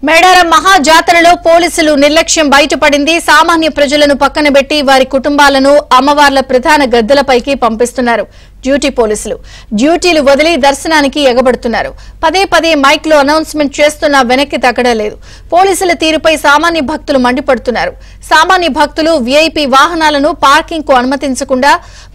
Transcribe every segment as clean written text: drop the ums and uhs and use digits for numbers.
మేడారం మహాజాతరలో పోలీసులు నిర్లక్ష్యం బయటపడింది. సామాన్య ప్రజలను పక్కన పెట్టి వారి కుటుంబాలను అమ్మవార్ల ప్రధాన గద్దెలపైకి పంపిస్తున్నారు డ్యూటీ పోలీసులు. డ్యూటీలు వదిలి దర్శనానికి ఎగబడుతున్నారు. పదే పదే మైక్ లో అనౌన్స్మెంట్ చేస్తున్నా వెనక్కి తగ్గలేదు. పోలీసుల తీరుపై సామాన్య భక్తులు మండిపడుతున్నారు. సామాన్య భక్తులు వీఐపీ వాహనాలను పార్కింగ్ కు అనుమతించకుండా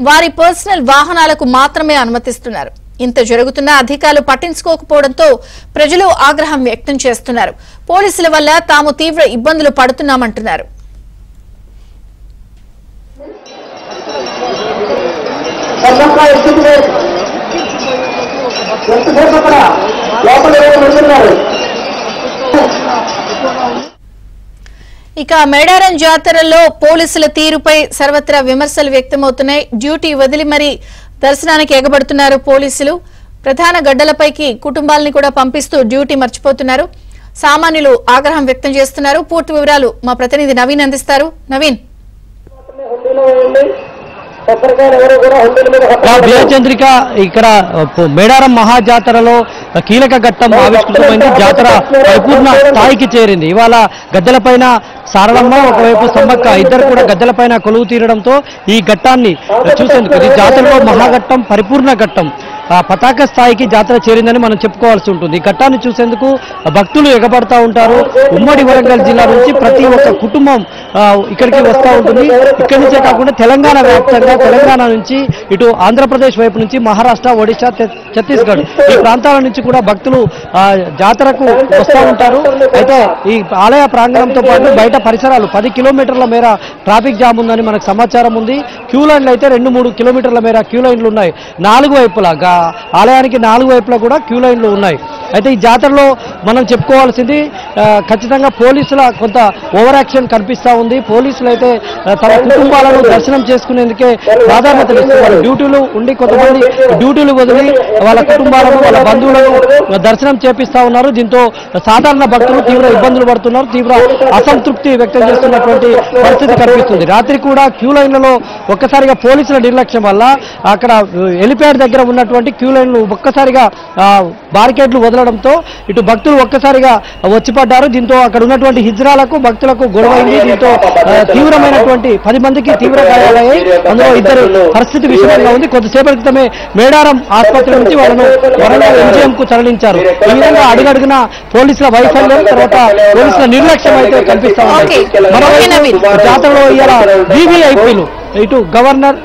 వారి పర్సనల్ వాహనాలకు మాత్రమే అనుమతిస్తున్నారు. ఇంత జరుగుతున్నా అధికారులు పట్టించుకోకపోవడంతో ప్రజలు ఆగ్రహం వ్యక్తం చేస్తున్నారు. పోలీసుల వల్ల తాము తీవ్ర ఇబ్బందులు పడుతున్నామంటున్నారు. ఇక మేడారం జాతరలో పోలీసుల తీరుపై సర్వత్రా విమర్శలు వ్యక్తమవుతున్నాయి. డ్యూటీ వదిలి మరీ దర్శనానికి ఎగబడుతున్నారు పోలీసులు. ప్రధాన గడ్డలపైకి కుటుంబాలని కూడా పంపిస్తూ డ్యూటీ మర్చిపోతున్నారు. సామాన్యులు ఆగ్రహం వ్యక్తం చేస్తున్నారు. పూర్తి వివరాలు మా ప్రతినిధి నవీన్ అందిస్తారు. నవీన్, చంద్రిక, ఇక్కడ మేడారం మహాజాతరలో కీలక ఘట్టం ఆవిష్కృతమైంది. జాతర పరిపూర్ణ స్థాయికి చేరింది. ఇవాళ గద్దెలపైన సారలమ్మ, ఒకవైపు సమ్మక్క, ఇద్దరు కూడా గద్దెలపైన కొలువు తీరడంతో ఈ ఘట్టాన్ని చూసేందుకు ఈ జాతరలో మహాఘట్టం, పరిపూర్ణ ఘట్టం, పతాక స్థాయికి జాతర చేరిందని మనం చెప్పుకోవాల్సి ఉంటుంది. ఈ ఘట్టాన్ని చూసేందుకు భక్తులు ఎగబడతా ఉంటారు. ఉమ్మడి వరంగల్ జిల్లా నుంచి ప్రతి ఒక్క కుటుంబం ఇక్కడికి వస్తూ ఉంటుంది. ఇక్కడి నుంచే కాకుండా తెలంగాణ వ్యాప్తంగా, తెలంగాణ నుంచి ఇటు ఆంధ్రప్రదేశ్ వైపు నుంచి మహారాష్ట్ర, ఒడిశా, ఛత్తీస్గఢ్ ఈ ప్రాంతాల నుంచి కూడా భక్తులు జాతరకు వస్తూ ఉంటారు. అయితే ఈ ఆలయ ప్రాంగణంతో పాటు బయట పరిసరాలు 10 కిలోమీటర్ల మేర ట్రాఫిక్ జామ్ ఉందని మనకు సమాచారం ఉంది. క్యూ లైన్లు అయితే 2-3 కిలోమీటర్ల మేర క్యూ లైన్లు ఉన్నాయి. 4 వైపులా, ఆలయానికి 4 వైపులా కూడా క్యూ లైన్లు ఉన్నాయి. అయితే ఈ జాతరలో మనం చెప్పుకోవాల్సింది ఖచ్చితంగా పోలీసుల కొంత ఓవర్ యాక్షన్ కనిపిస్తూ ఉంది. పోలీసులు అయితే తమ కుటుంబాలను దర్శనం చేసుకునేందుకే ప్రాధాన్యతలు ఇస్తున్నారు. డ్యూటీలు ఉండి కొంతమంది డ్యూటీలు వదిలి వాళ్ళ కుటుంబాలను, వాళ్ళ బంధువులను దర్శనం చేపిస్తా ఉన్నారు. దీంతో సాధారణ భక్తులు తీవ్ర ఇబ్బందులు పడుతున్నారు. తీవ్ర అసంతృప్తి వ్యక్తం చేస్తున్నటువంటి పరిస్థితి కనిపిస్తుంది. రాత్రి కూడా క్యూ లైన్లలో ఒక్కసారిగా పోలీసుల నిర్లక్ష్యం వల్ల అక్కడ హెలిప్యాడ్ దగ్గర ఉన్నటువంటి క్యూ లైన్లు ఒక్కసారిగా బారికేడ్లు వదలడంతో ఇటు భక్తులు ఒక్కసారిగా వచ్చిపడ్డారు. దీంతో అక్కడ ఉన్నటువంటి హిజ్రాలకు, భక్తులకు గొడవైంది. దీంతో తీవ్రమైనటువంటి 10 మందికి తీవ్ర గాయాలయ్యాయి. అందులో 2 పరిస్థితి విషమంగా ఉంది. కొద్దిసేపటి క్రితమే మేడారం ఆసుపత్రి నుంచి వాళ్ళను వరంగల్ ఎంజీఎం కు తరలించారు. ఈ విధంగా అడుగడుగున పోలీసుల వైఫల్యం, తర్వాత పోలీసుల నిర్లక్ష్యం అయితే కనిపిస్తా ఉంది. మరోవైపు జాతరలో ఇవాళ వీవీఐపీలు, ఇటు గవర్నర్,